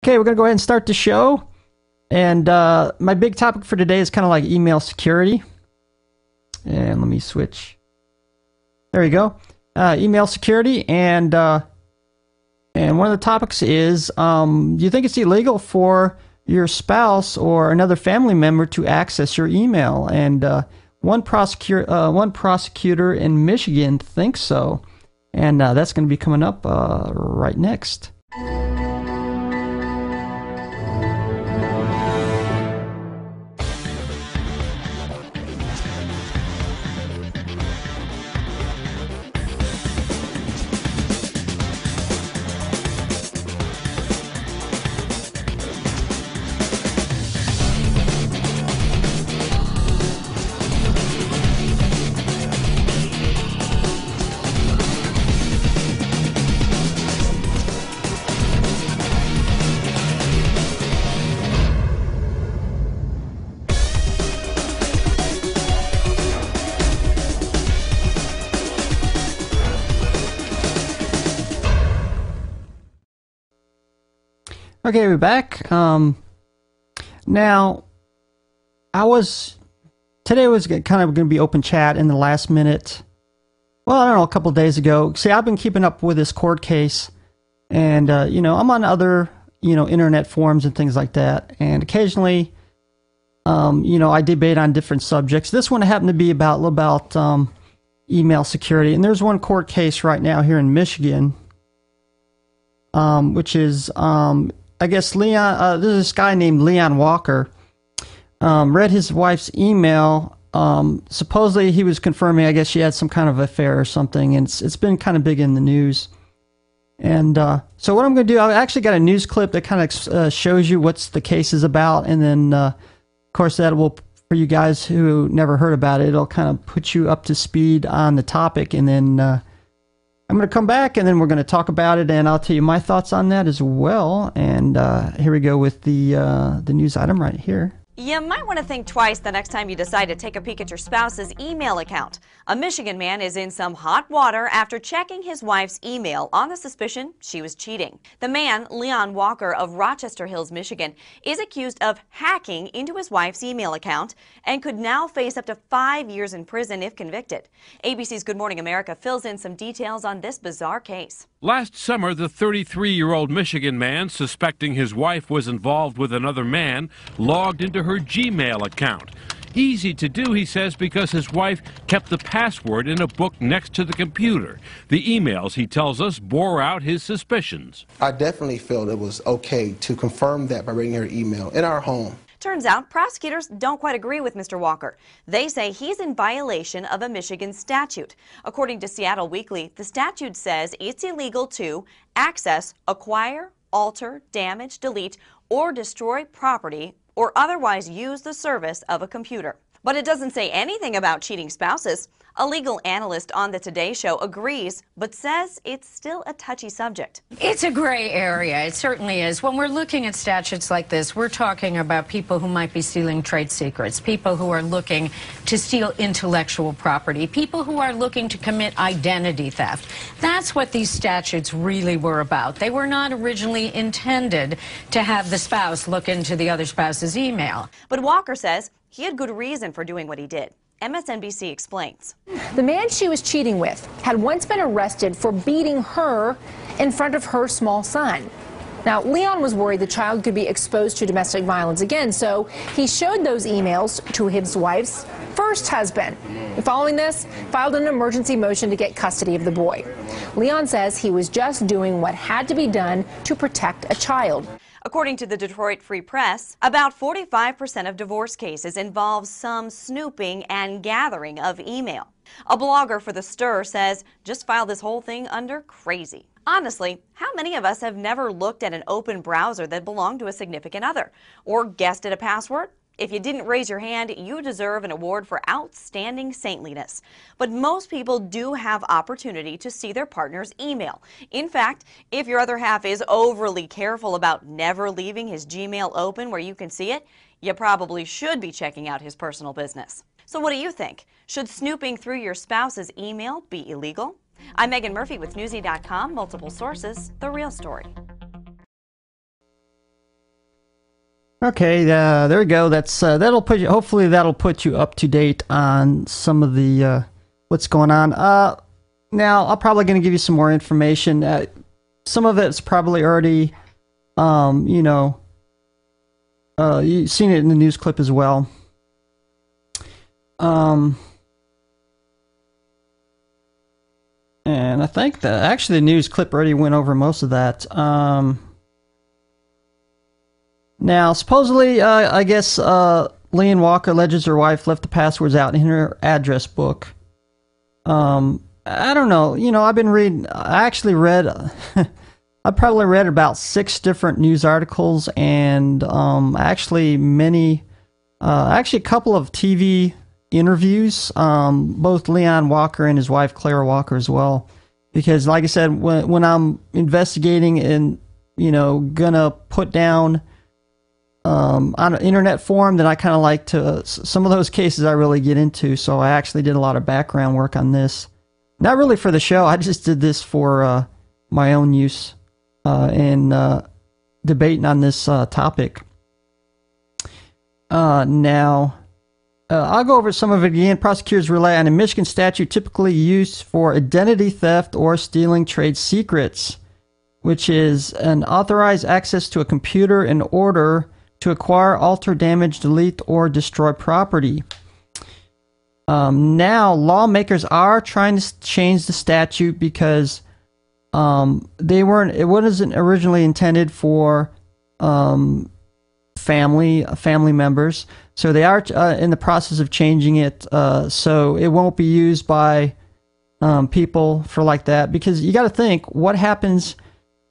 Okay, we're going to go ahead and start the show. And my big topic for today is kind of like email security. And let me switch. There you go. Email security. And one of the topics is, do you think it's illegal for your spouse or another family member to access your email? And one prosecutor in Michigan thinks so. And that's going to be coming up right next. Okay, we're back. Now, today was kind of going to be open chat in the last minute. Well, I don't know, a couple of days ago. See, I've been keeping up with this court case, and, I'm on other, internet forums and things like that, and occasionally, I debate on different subjects. This one happened to be about email security, and there's one court case right now here in Michigan, which is, I guess Leon, there's this guy named Leon Walker, read his wife's email. Supposedly he was confirming, I guess she had some kind of affair or something, and it's been kind of big in the news. And so what I'm going to do, I've actually got a news clip that kind of shows you what's the case is about, and then, of course, that will, for you guys who never heard about it, it'll kind of put you up to speed on the topic, and then I'm going to come back, and then we're going to talk about it, and I'll tell you my thoughts on that as well. And here we go with the news item right here. You might want to think twice the next time you decide to take a peek at your spouse's email account. A Michigan man is in some hot water after checking his wife's email on the suspicion she was cheating. The man, Leon Walker of Rochester Hills, Michigan, is accused of hacking into his wife's email account and could now face up to 5 years in prison if convicted. ABC's Good Morning America fills in some details on this bizarre case. Last summer, the 33-year-old Michigan man, suspecting his wife was involved with another man, logged into her Gmail account. Easy to do, he says, because his wife kept the password in a book next to the computer. The emails, he tells us, bore out his suspicions. I definitely felt it was okay to confirm that by reading her email in our home. Turns out prosecutors don't quite agree with Mr. Walker. They say he's in violation of a Michigan statute. According to Seattle Weekly, the statute says it's illegal to access, acquire, alter, damage, delete, or destroy property or otherwise use the service of a computer. But it doesn't say anything about cheating spouses. A legal analyst on the Today Show agrees, but says it's still a touchy subject. It's a gray area. It certainly is. When we're looking at statutes like this, we're talking about people who might be stealing trade secrets, people who are looking to steal intellectual property, people who are looking to commit identity theft. That's what these statutes really were about. They were not originally intended to have the spouse look into the other spouse's email. But Walker says he had good reason for doing what he did. MSNBC explains. The man she was cheating with had once been arrested for beating her in front of her small son. Now, Leon was worried the child could be exposed to domestic violence again, so he showed those emails to his wife's first husband. Following this, filed an emergency motion to get custody of the boy. Leon says he was just doing what had to be done to protect a child. According to the Detroit Free Press, about 45% of divorce cases involve some snooping and gathering of email. A blogger for The Stir says, just file this whole thing under crazy. Honestly, how many of us have never looked at an open browser that belonged to a significant other? Or guessed at a password? If you didn't raise your hand, you deserve an award for outstanding saintliness. But most people do have opportunity to see their partner's email. In fact, if your other half is overly careful about never leaving his Gmail open where you can see it, you probably should be checking out his personal business. So what do you think? Should snooping through your spouse's email be illegal? I'm Megan Murphy with Newsy.com, multiple sources, the real story. Okay, there we go. That's that'll put you. Hopefully, that'll put you up to date on some of the what's going on. Now, I'm probably going to give you some more information. Some of it's probably already, you've seen it in the news clip as well. And I think that actually the news clip already went over most of that. Now, supposedly, I guess Leanne Walker alleges her wife left the passwords out in her address book. I don't know. I've been reading. I actually read. I probably read about 6 different news articles and actually a couple of TV interviews. Both Leanne Walker and his wife Clara Walker as well. Because, like I said, when I'm investigating and gonna put down on an internet forum, then I kind of like to, some of those cases I really get into, so I actually did a lot of background work on this. Not really for the show, I just did this for my own use in debating on this topic. Now, I'll go over some of it again. Prosecutors rely on a Michigan statute typically used for identity theft or stealing trade secrets, which is an authorized access to a computer in order to acquire, alter, damage, delete, or destroy property. Now, lawmakers are trying to change the statute because it wasn't originally intended for family members. So they are in the process of changing it so it won't be used by people for like that. Because you got to think, what happens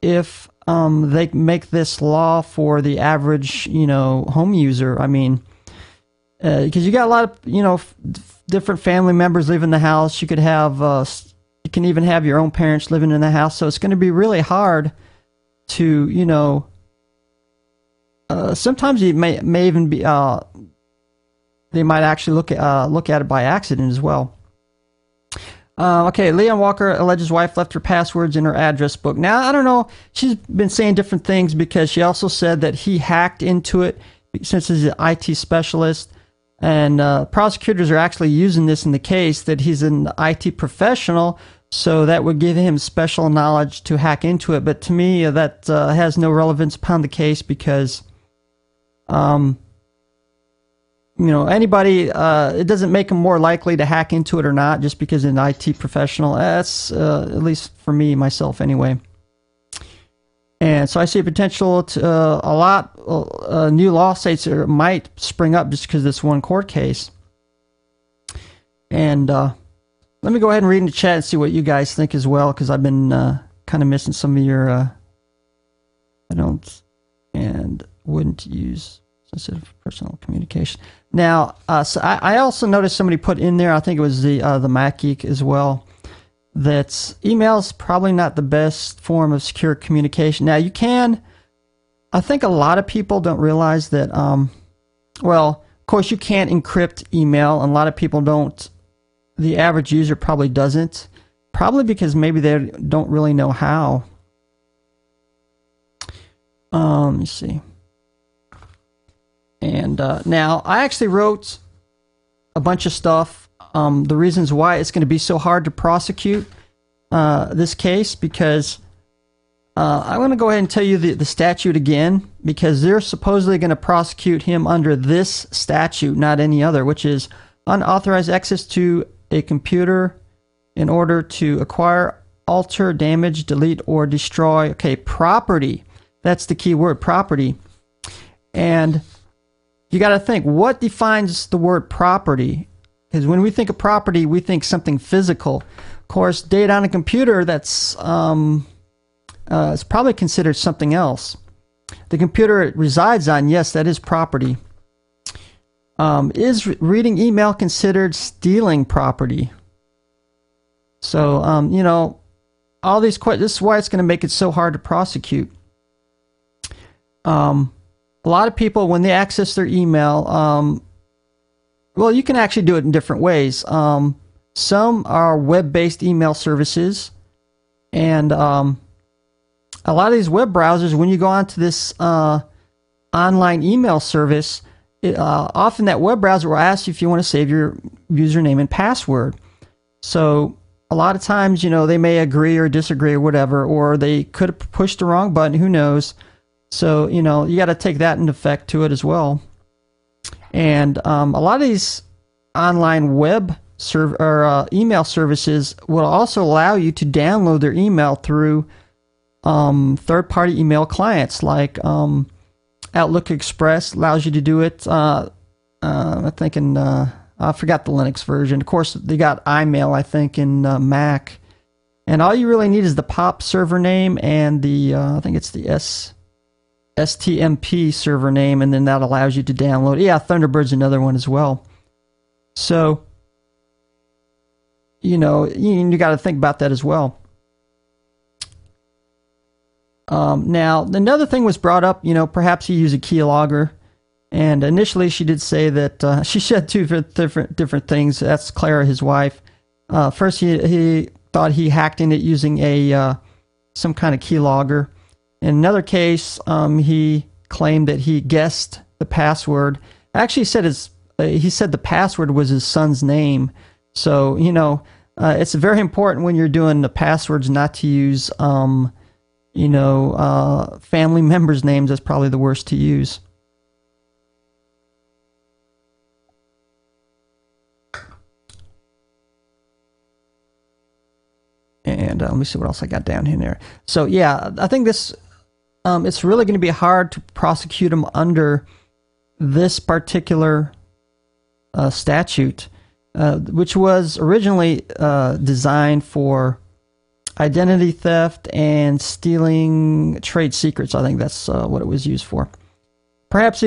if they make this law for the average, home user? I mean, because you got a lot of, different family members live in the house. You could have, you can even have your own parents living in the house. So it's going to be really hard to, sometimes you may even be, they might actually look at it by accident as well. Okay, Leanne Walker alleges wife left her passwords in her address book. Now, I don't know. She's been saying different things because she also said that he hacked into it since he's an IT specialist. And prosecutors are actually using this in the case that he's an IT professional, so that would give him special knowledge to hack into it. But to me, that has no relevance upon the case because, anybody, it doesn't make them more likely to hack into it or not just because an IT professional. That's, at least for me, myself anyway. And so I see a potential to a lot new lawsuits might spring up just because of this one court case. And let me go ahead and read in the chat and see what you guys think as well, because I've been kind of missing some of your I don't and wouldn't use sensitive personal communication. Now, so I also noticed somebody put in there, I think it was the Mac Geek as well, that email is probably not the best form of secure communication. Now, you can, I think a lot of people don't realize that, well, of course, you can't encrypt email, and a lot of people don't, the average user probably doesn't, probably because maybe they don't really know how. Let me see. And now, I actually wrote a bunch of stuff, the reasons why it's going to be so hard to prosecute this case, because I'm going to go ahead and tell you the statute again, because they're supposedly going to prosecute him under this statute, not any other, which is unauthorized access to a computer in order to acquire, alter, damage, delete, or destroy, property. That's the key word, property. And you got to think, what defines the word property? Because when we think of property, we think something physical. Of course, data on a computer, that's it's probably considered something else. The computer it resides on, yes, that is property. Is reading email considered stealing property? So, all these questions, this is why it's going to make it so hard to prosecute. A lot of people, when they access their email, well, you can actually do it in different ways. Some are web-based email services, and a lot of these web browsers, when you go onto this online email service, often that web browser will ask you if you want to save your username and password. So a lot of times, they may agree or disagree or whatever, or they could have pushed the wrong button, who knows. So, you got to take that into effect to it as well. And a lot of these online web email services will also allow you to download their email through third-party email clients like Outlook Express allows you to do it. I forgot the Linux version. Of course, they got iMail, I think, in Mac. And all you really need is the POP server name and the, I think it's the STMP server name, and then that allows you to download. Yeah, Thunderbird's another one as well. So, you got to think about that as well. Now, another thing was brought up, perhaps you use a keylogger. And initially she did say that she said two different things. That's Clara, his wife. First, he thought he hacked in it using some kind of keylogger. In another case, he claimed that he guessed the password. Actually, he said the password was his son's name. So, it's very important when you're doing the passwords not to use, family members' names. That's probably the worst to use. And let me see what else I got down in there. So yeah, I think this, it's really going to be hard to prosecute him under this particular statute, which was originally designed for identity theft and stealing trade secrets. I think that's what it was used for. Perhaps